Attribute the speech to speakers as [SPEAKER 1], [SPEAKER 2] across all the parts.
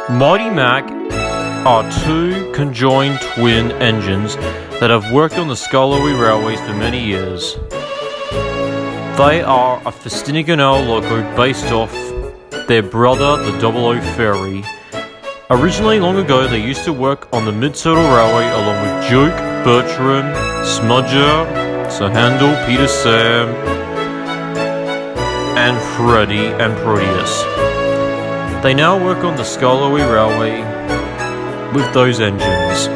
[SPEAKER 1] MightyMac are two conjoined twin engines that have worked on the Skarloey railways for many years. They are a Festiniganal loco based off their brother, the 00 Ferry. Originally, long ago, they used to work on the Mid-Circle Railway along with Duke, Bertram, Smudger, Sir Handel, Peter Sam, and Freddy and Proteus. They now work on the Skarloey Railway with those engines.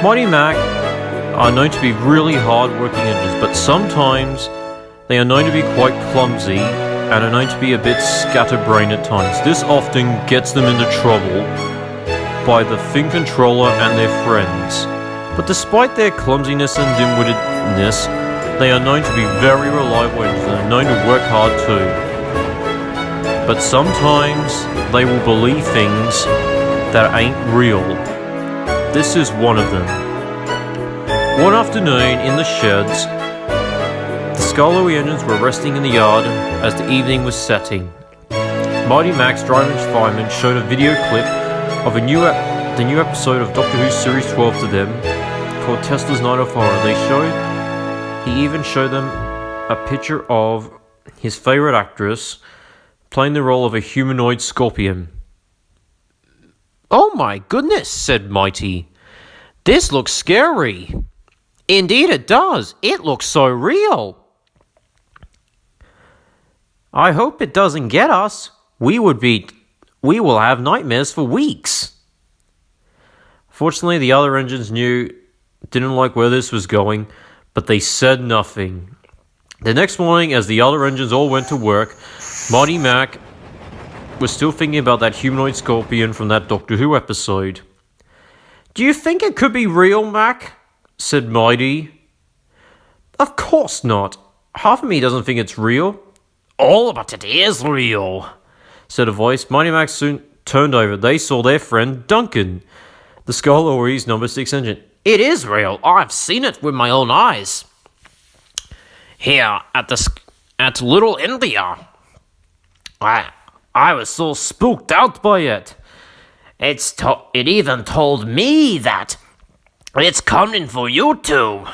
[SPEAKER 1] MightyMac are known to be really hard-working engines, but sometimes they are known to be quite clumsy and are known to be a bit scatterbrained at times. This often gets them into trouble by the Fin Controller and their friends. But despite their clumsiness and dim-wittedness, they are known to be very reliable engines and are known to work hard too. But sometimes they will believe things that ain't real. This is one of them. One afternoon in the sheds, the Skarloey engines were resting in the yard as the evening was setting. MightyMac's driving fireman showed a video clip of the new episode of Doctor Who Series 12 to them, called Tesla's Night of Horror. He even showed them a picture of his favourite actress playing the role of a humanoid scorpion. "Oh my goodness," said Mighty. "This looks scary." "Indeed it does. It looks so real." "I hope it doesn't get us. We will have nightmares for weeks." Fortunately, the other engines didn't like where this was going, but they said nothing. The next morning, as the other engines all went to work, MightyMac was still thinking about that humanoid scorpion from that Doctor Who episode. "Do you think it could be real, Mac?" said Mighty. "Of course not. Half of me doesn't think it's real." "Oh, but it is real," said a voice. MightyMac soon turned over. They saw their friend Duncan, the Skarloey's number 6 engine. "It is real. I've seen it with my own eyes. Here at Little India. I was so spooked out by it. It even told me that it's coming for you two."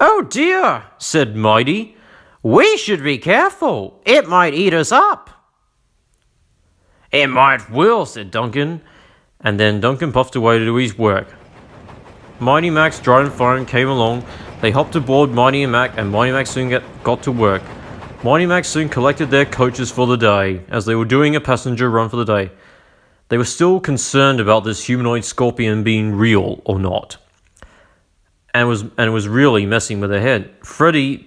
[SPEAKER 1] "Oh dear," said Mighty. "We should be careful. It might eat us up." "It might will," said Duncan. And then Duncan puffed away to do his work. MightyMac's driving fireman came along. They hopped aboard MightyMac, and MightyMac soon got to work. MightyMac soon collected their coaches for the day, as they were doing a passenger run for the day. They were still concerned about this humanoid scorpion being real or not, and it was really messing with their head.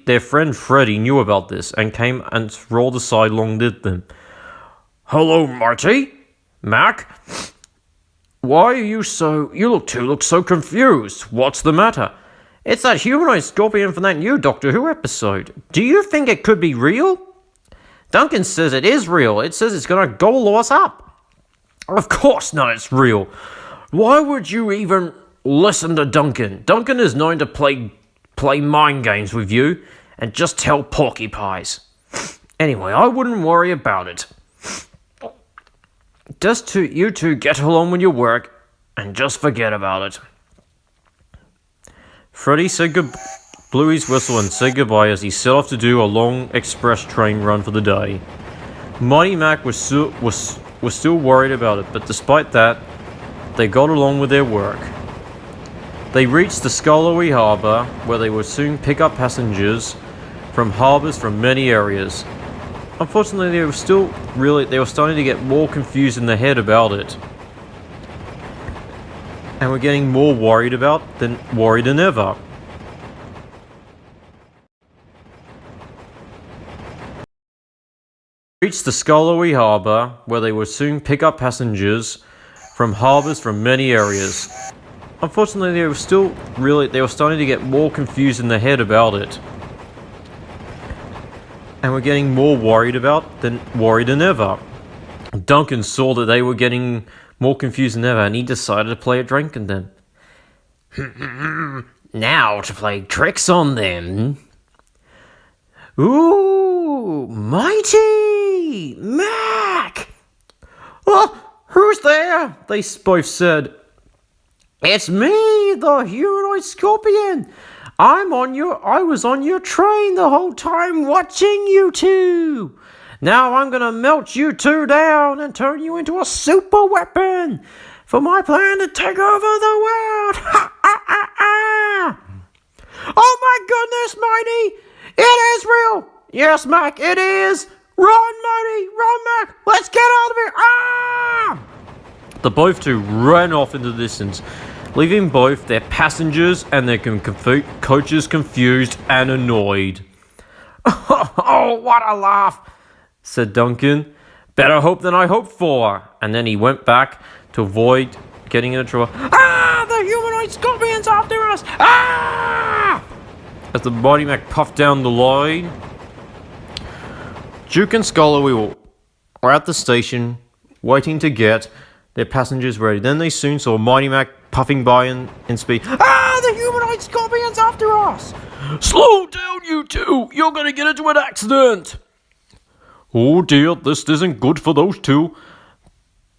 [SPEAKER 1] Their friend Freddy, knew about this and came and rolled aside along with them. "Hello, Marty. Mac. Why are you look so confused? What's the matter?" "It's that humanoid scorpion from that new Doctor Who episode. Do you think it could be real?" "Duncan says it is real. It says it's gonna gobble us up." "Of course not, it's real. Why would you even listen to Duncan? Duncan is known to play mind games with you and just tell porcupines. Anyway, I wouldn't worry about it. You two get along with your work and just forget about it." Freddy blew his whistle and said goodbye as he set off to do a long express train run for the day. MightyMac was still worried about it, but despite that, they got along with their work. They reached the Skarloey Harbour, where they would soon pick up passengers from harbours from many areas. Unfortunately, they were starting to get more confused in their head about it, and were getting more worried than ever. Reached the Skarloey Harbour, where they would soon pick up passengers from harbours from many areas. Unfortunately, they were starting to get more confused in their head about it, and were getting more worried than ever. Duncan saw that they were getting more confused than ever, and he decided to play a drink on them. Now to play tricks on them. Ooh, Mighty Mac! Oh, who's there? They both said. It's me, the humanoid scorpion. I was on your train the whole time watching you two. Now I'm gonna melt you two down and turn you into a super weapon for my plan to take over the world. Ha ha ha ha! Oh my goodness, Mighty! It is real! Yes, Mac, it is! Run, Mighty! Run, Mac! Let's get out of here! Ah! The both two ran off into the distance, leaving both their passengers and their coaches confused and annoyed. Oh, what a laugh, said Duncan. Better hope than I hoped for. And then he went back to avoid getting into trouble. Ah! The humanoid scorpion's after us! Ah! As the MightyMac puffed down the line, Duke and Scholar were at the station waiting to get their passengers ready. Then they soon saw MightyMac puffing by in speed. Ah! The humanoid scorpion's after us! Slow down, you two! You're gonna get into an accident! Oh dear, this isn't good for those two.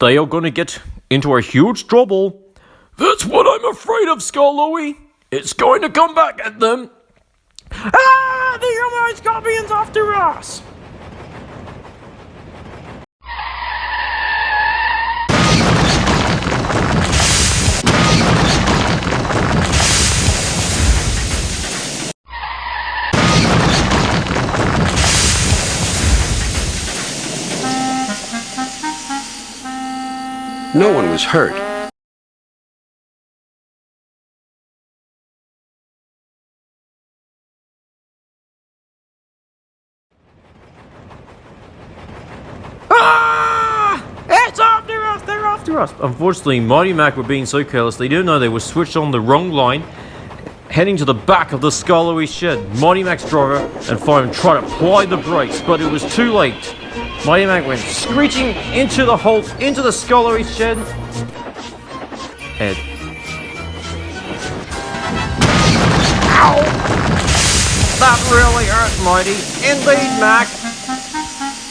[SPEAKER 1] They are gonna get into a huge trouble. That's what I'm afraid of, Scarlowy. It's going to come back at them. Ah! The humanoid scorpion's after us!
[SPEAKER 2] No one was hurt.
[SPEAKER 1] Ah! It's after us! They're after us! Unfortunately, MightyMac were being so careless, they didn't know they were switched on the wrong line, heading to the back of the Scholarly shed. MightyMac's driver and fireman tried to apply the brakes, but it was too late. MightyMac went screeching into the Scholarly shed. Ow! That really hurt, Mighty. Indeed, Mac.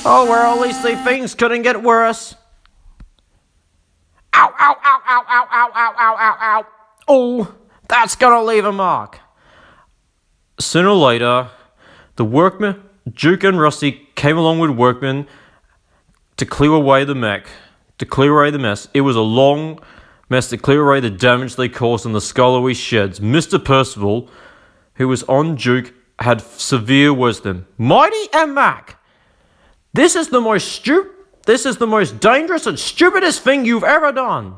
[SPEAKER 1] Oh, well, at least things couldn't get worse. Ow, ow, ow, ow, ow, ow, ow, ow, ow, ow. Oh, that's gonna leave a mark. Sooner or later, the workmen, Duke and Rusty, came along with workmen to clear away the mess. It was a long mess to clear away the damage they caused in the Scholarly sheds. Mr. Percival, who was on Duke, had severe worse than Mighty and Mac. This is the most dangerous and stupidest thing you've ever done.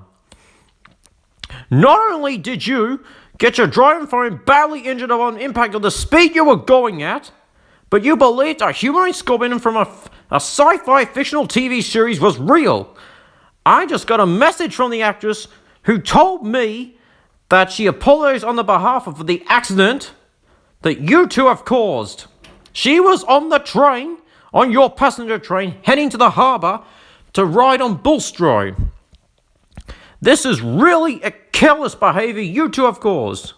[SPEAKER 1] Not only did you get your driving phone badly injured on impact of the speed you were going at, but you believed a humanoid scorpion from a sci-fi fictional TV series was real. I just got a message from the actress who told me that she apologized on the behalf of the accident that you two have caused. She was on the train, on your passenger train, heading to the harbour to ride on Bullstroy. This is really a careless behaviour you two have caused.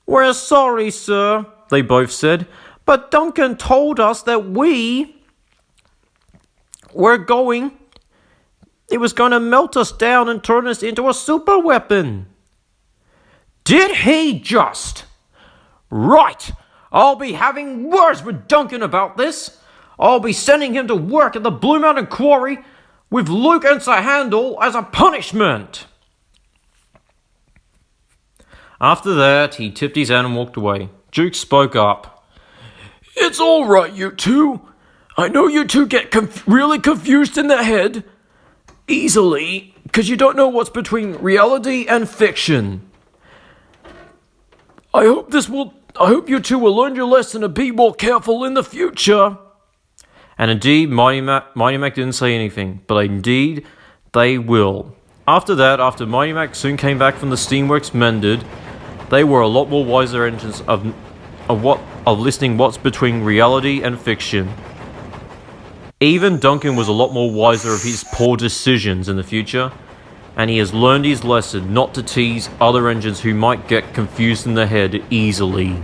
[SPEAKER 1] We're sorry, sir, they both said, but Duncan told us that it was going to melt us down and turn us into a super weapon. Did he just? Right, I'll be having words with Duncan about this. I'll be sending him to work at the Blue Mountain Quarry with Luke and Sir Handel as a punishment. After that, he tipped his hand and walked away. Duke spoke up. It's all right, you two. I know you two get really confused in the head easily because you don't know what's between reality and fiction. I hope you two will learn your lesson and be more careful in the future. And indeed, MightyMac didn't say anything, but indeed, they will. After that, after MightyMac soon came back from the steamworks mended, they were a lot more wiser engines of listening what's between reality and fiction. Even Duncan was a lot more wiser of his poor decisions in the future. and he has learned his lesson not to tease other engines who might get confused in their head easily.